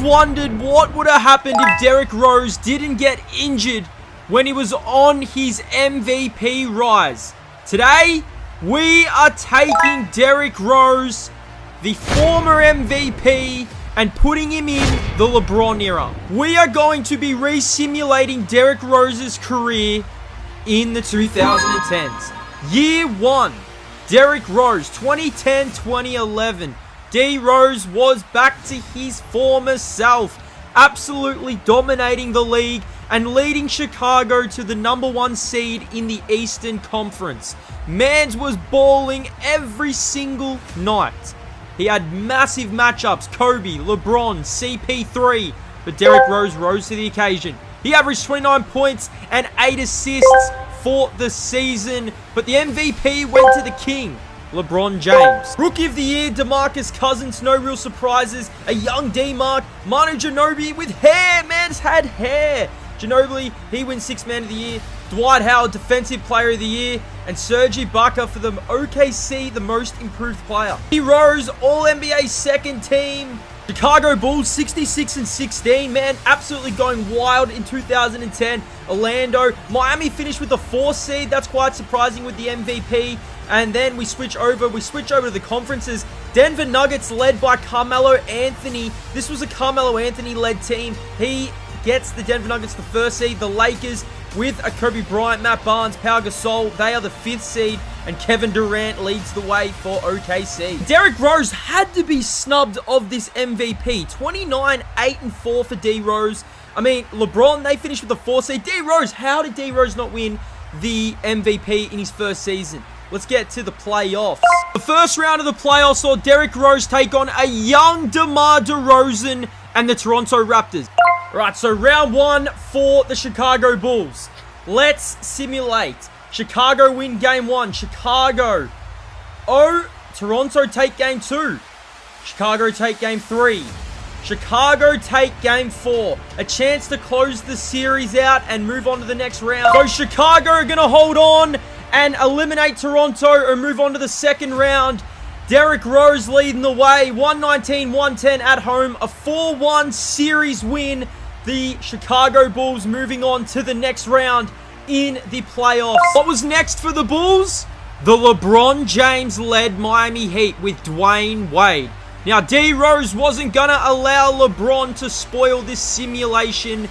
wondered what would have happened if Derrick Rose didn't get injured when he was on his MVP rise. Today, we are taking Derrick Rose, the former MVP, and putting him in the LeBron era. We are going to be re-simulating Derrick Rose's career in the 2010s. Year 1, Derrick Rose, 2010-2011. D Rose was back to his former self, absolutely dominating the league and leading Chicago to the #1 seed in the Eastern Conference. Mans was balling every single night. He had massive matchups, Kobe, LeBron, CP3, but Derrick Rose rose to the occasion. He averaged 29 points and 8 assists for the season, but the MVP went to the king, LeBron James. Rookie of the Year, DeMarcus Cousins, no real surprises. A young D-Mark, Manu Ginobili with hair, man's had hair. Ginobili, he wins 6th Man of the Year. Dwight Howard, Defensive Player of the Year. And Serge Ibaka for the OKC, the Most Improved Player. D Rose, All-NBA Second Team. Chicago Bulls, 66-16, man, absolutely going wild in 2010. Orlando, Miami finished with the 4th seed. That's quite surprising with the MVP. And then we switch over to the conferences. Denver Nuggets led by Carmelo Anthony. This was a Carmelo Anthony-led team. He gets the Denver Nuggets the 1st seed. The Lakers with a Kobe Bryant, Matt Barnes, Pau Gasol, they are the 5th seed. And Kevin Durant leads the way for OKC. Derrick Rose had to be snubbed of this MVP. 29, 8, and 4 for D Rose. I mean, LeBron, they finished with the 4th seed. D Rose, how did D Rose not win the MVP in his first season? Let's get to the playoffs. The first round of the playoffs saw Derrick Rose take on a young DeMar DeRozan and the Toronto Raptors. Right, so round 1 for the Chicago Bulls. Let's simulate. Chicago win game 1. Chicago. Toronto take game 2. Chicago take game 3. Chicago take game 4. A chance to close the series out and move on to the next round. So Chicago are going to hold on and eliminate Toronto and move on to the second round. Derrick Rose leading the way. 119-110 at home. A 4-1 series win. The Chicago Bulls moving on to the next round in the playoffs. What was next for the Bulls? The LeBron James-led Miami Heat with Dwayne Wade. Now, D Rose wasn't gonna allow LeBron to spoil this simulation.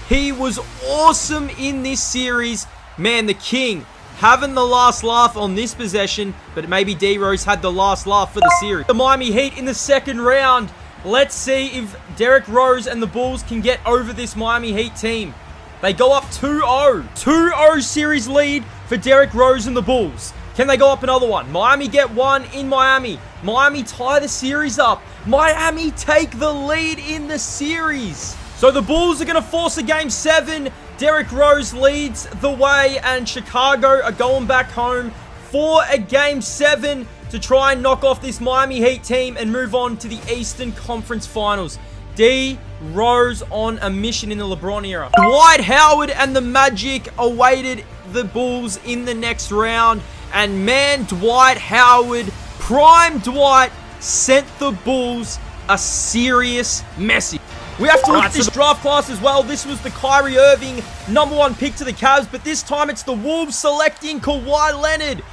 He was awesome in this series. Man, the king having the last laugh on this possession, but maybe D Rose had the last laugh for the series. The Miami Heat in the second round. Let's see if Derrick Rose and the Bulls can get over this Miami Heat team. They go up 2-0. 2-0 series lead for Derrick Rose and the Bulls. Can they go up another one? Miami get one in Miami. Miami tie the series up. Miami take the lead in the series. So the Bulls are going to force a game 7. Derrick Rose leads the way and Chicago are going back home for a game 7 to try and knock off this Miami Heat team and move on to the Eastern Conference Finals. D Rose on a mission in the LeBron era. Dwight Howard and the Magic awaited the Bulls in the next round. And man, Dwight Howard, prime Dwight, sent the Bulls a serious message. We have to look at this draft class as well. This was the Kyrie Irving #1 pick to the Cavs, but this time it's the Wolves selecting Kawhi Leonard.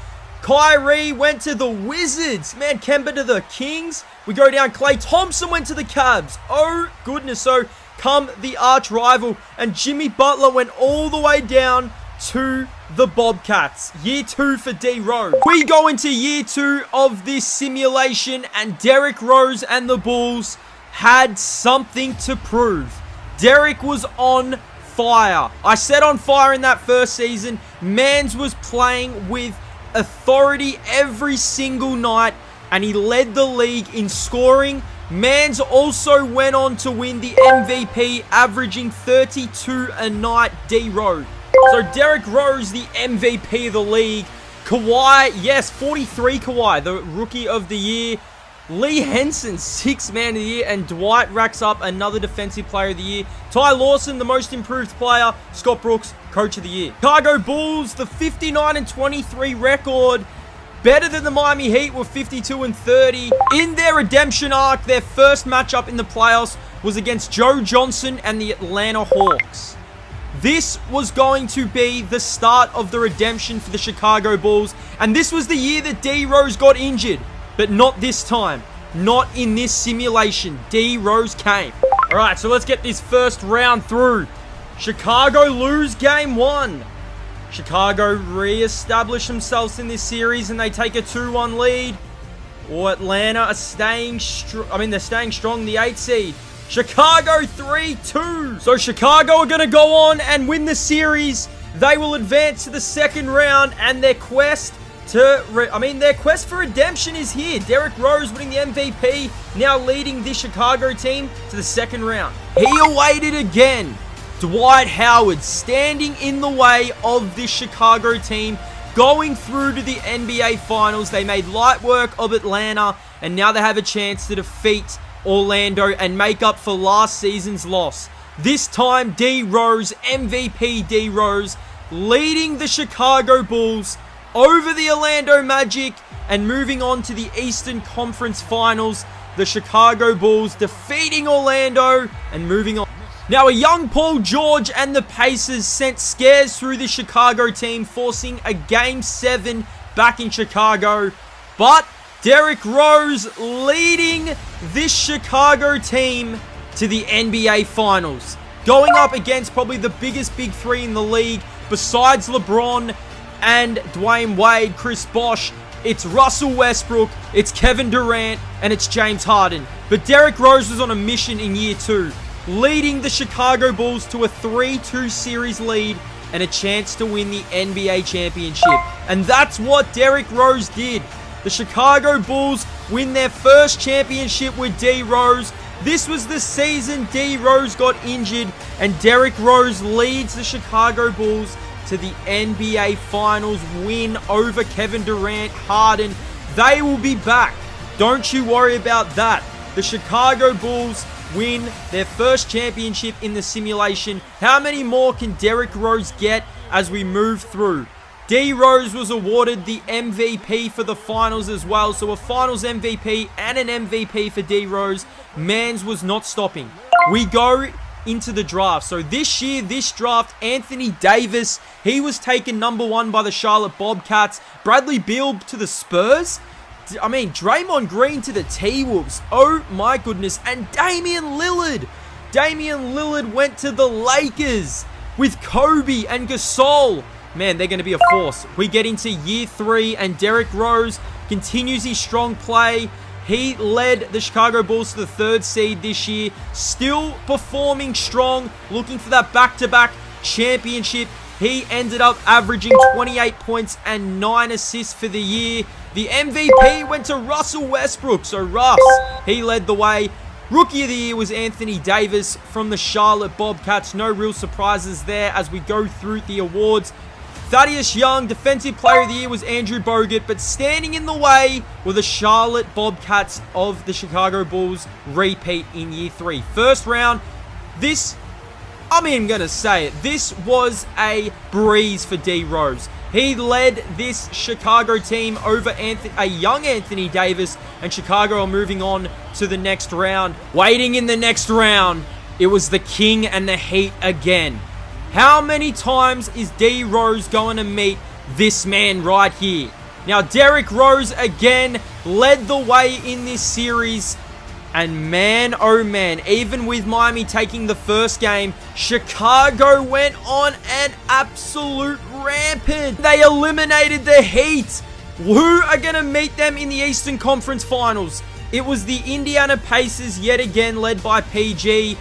Kyrie went to the Wizards. Man, Kemba to the Kings. We go down. Klay Thompson went to the Cavs. Oh, goodness. So, come the arch rival. And Jimmy Butler went all the way down to the Bobcats. Year 2 for D Rose. We go into year 2 of this simulation, and Derrick Rose and the Bulls had something to prove. Derrick was on fire. I said on fire in that first season. Mans was playing with authority every single night, and he led the league in scoring. Mans also went on to win the MVP, averaging 32 a night. D Rose. So Derrick Rose, the MVP of the league. Kawhi, yes, 43 Kawhi, the Rookie of the Year. Lee Henson, 6th Man of the Year, and Dwight racks up another Defensive Player of the Year. Ty Lawson, the Most Improved Player. Scott Brooks, Coach of the Year. Chicago Bulls, the 59-23 record. Better than the Miami Heat with 52-30. In their redemption arc, their first matchup in the playoffs was against Joe Johnson and the Atlanta Hawks. This was going to be the start of the redemption for the Chicago Bulls, and this was the year that D Rose got injured, but not this time. Not in this simulation. D Rose came. Alright, so let's get this first round through. Chicago lose game 1. Chicago re-establish themselves in this series and they take a 2-1 lead. Or Atlanta are staying they're staying strong, the 8th seed. Chicago 3-2. So Chicago are going to go on and win the series. They will advance to the second round, and their quest for redemption is here. Derrick Rose winning the MVP, now leading the Chicago team to the second round. He awaited again. Dwight Howard standing in the way of this Chicago team, going through to the NBA Finals. They made light work of Atlanta, and now they have a chance to defeat Orlando and make up for last season's loss. This time, D Rose, MVP D Rose, leading the Chicago Bulls over the Orlando Magic and moving on to the Eastern Conference Finals. The Chicago Bulls defeating Orlando and moving on. Now, a young Paul George and the Pacers sent scares through the Chicago team, forcing a Game 7 back in Chicago. But Derrick Rose leading this Chicago team to the NBA Finals, going up against probably the biggest big three in the league besides LeBron and Dwayne Wade, Chris Bosh. It's Russell Westbrook, it's Kevin Durant, and it's James Harden. But Derrick Rose was on a mission in year 2, leading the Chicago Bulls to a 3-2 series lead and a chance to win the NBA championship. And that's what Derrick Rose did. The Chicago Bulls win their first championship with D Rose. This was the season D Rose got injured, and Derrick Rose leads the Chicago Bulls to the NBA Finals win over Kevin Durant, Harden. They will be back. Don't you worry about that. The Chicago Bulls win their first championship in the simulation. How many more can Derrick Rose get as we move through? D Rose was awarded the MVP for the finals as well. So a finals MVP and an MVP for D Rose. Mans was not stopping. We go into the draft. So this year, this draft, Anthony Davis, he was taken number 1 by the Charlotte Bobcats. Bradley Beal to the Spurs. Draymond Green to the T-Wolves. Oh my goodness. And Damian Lillard. Damian Lillard went to the Lakers with Kobe and Gasol. Man, they're going to be a force. We get into year 3, and Derrick Rose continues his strong play. He led the Chicago Bulls to the 3rd seed this year. Still performing strong, looking for that back-to-back championship. He ended up averaging 28 points and 9 assists for the year. The MVP went to Russell Westbrook. So Russ, he led the way. Rookie of the Year was Anthony Davis from the Charlotte Bobcats. No real surprises there as we go through the awards. Thaddeus Young, Defensive Player of the Year, was Andrew Bogut, but standing in the way were the Charlotte Bobcats of the Chicago Bulls repeat in year 3. First round, this was a breeze for D Rose. He led this Chicago team over a young Anthony Davis, and Chicago are moving on to the next round. Waiting in the next round, it was the King and the Heat again. How many times is D Rose going to meet this man right here? Now, Derrick Rose again led the way in this series. And man, oh man, even with Miami taking the first game, Chicago went on an absolute rampant. They eliminated the Heat. Who are going to meet them in the Eastern Conference Finals? It was the Indiana Pacers yet again, led by PG.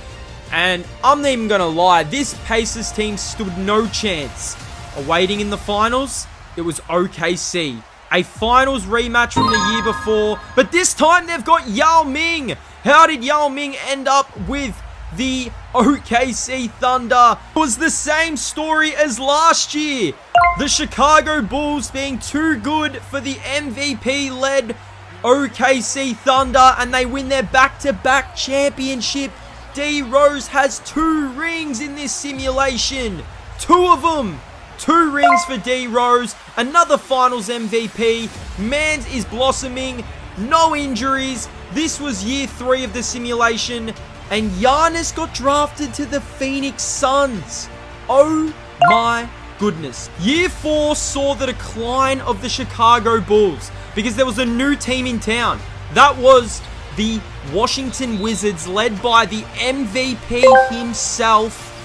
And I'm not even going to lie, this Pacers team stood no chance. Awaiting in the finals, it was OKC. A finals rematch from the year before, but this time they've got Yao Ming. How did Yao Ming end up with the OKC Thunder? It was the same story as last year. The Chicago Bulls being too good for the MVP-led OKC Thunder, and they win their back-to-back championship. D Rose has 2 rings in this simulation. 2 of them. 2 rings for D Rose. Another finals MVP. Mans is blossoming. No injuries. This was year 3 of the simulation. And Giannis got drafted to the Phoenix Suns. Oh my goodness. Year 4 saw the decline of the Chicago Bulls because there was a new team in town. That was the Washington Wizards, led by the MVP himself,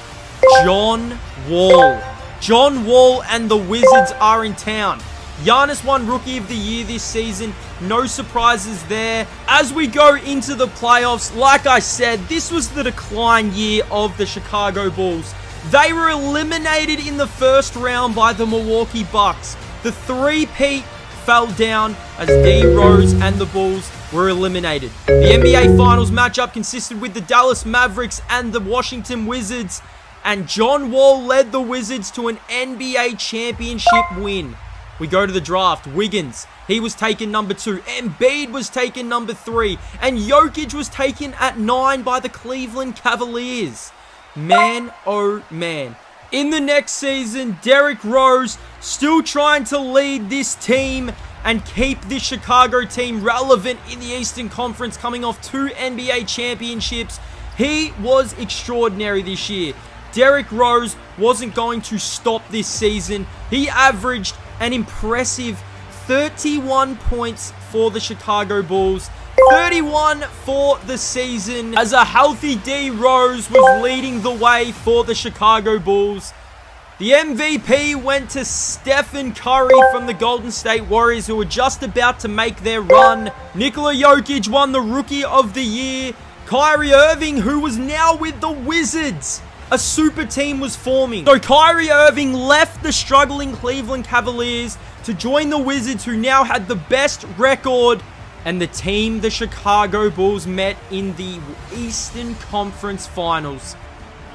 John Wall. John Wall and the Wizards are in town. Giannis won Rookie of the Year this season. No surprises there. As we go into the playoffs, like I said, this was the decline year of the Chicago Bulls. They were eliminated in the first round by the Milwaukee Bucks. The three-peat fell down as D. Rose and the Bulls were eliminated. The NBA Finals matchup consisted with the Dallas Mavericks and the Washington Wizards, and John Wall led the Wizards to an NBA championship win. We go to the draft. Wiggins, he was taken number 2. Embiid was taken number 3. And Jokic was taken at 9 by the Cleveland Cavaliers. Man, oh man. In the next season, Derrick Rose still trying to lead this team and keep this Chicago team relevant in the Eastern Conference, coming off 2 NBA championships. He was extraordinary this year. Derrick Rose wasn't going to stop this season. He averaged an impressive 31 points for the Chicago Bulls. 31 for the season, as a healthy D. Rose was leading the way for the Chicago Bulls. The MVP went to Stephen Curry from the Golden State Warriors, who were just about to make their run. Nikola Jokic won the Rookie of the Year. Kyrie Irving, who was now with the Wizards. A super team was forming. So Kyrie Irving left the struggling Cleveland Cavaliers to join the Wizards, who now had the best record. And the team, the Chicago Bulls, met in the Eastern Conference Finals,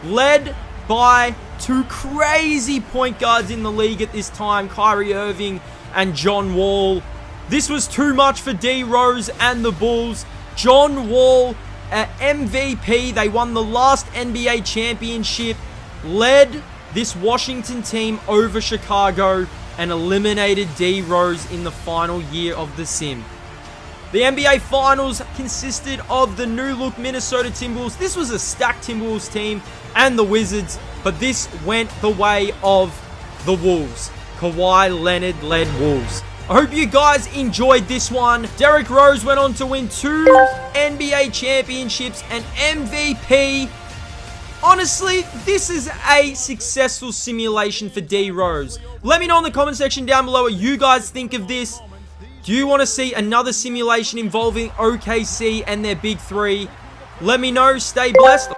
led by 2 crazy point guards in the league at this time, Kyrie Irving and John Wall. This was too much for D. Rose and the Bulls. John Wall, MVP, they won the last NBA championship, led this Washington team over Chicago and eliminated D. Rose in the final year of the sim. The NBA Finals consisted of the new-look Minnesota Timberwolves. This was a stacked Timberwolves team and the Wizards, but this went the way of the Wolves. Kawhi Leonard led Wolves. I hope you guys enjoyed this one. Derrick Rose went on to win 2 NBA championships and MVP. Honestly, this is a successful simulation for D. Rose. Let me know in the comment section down below what you guys think of this. Do you want to see another simulation involving OKC and their big 3? Let me know. Stay blessed.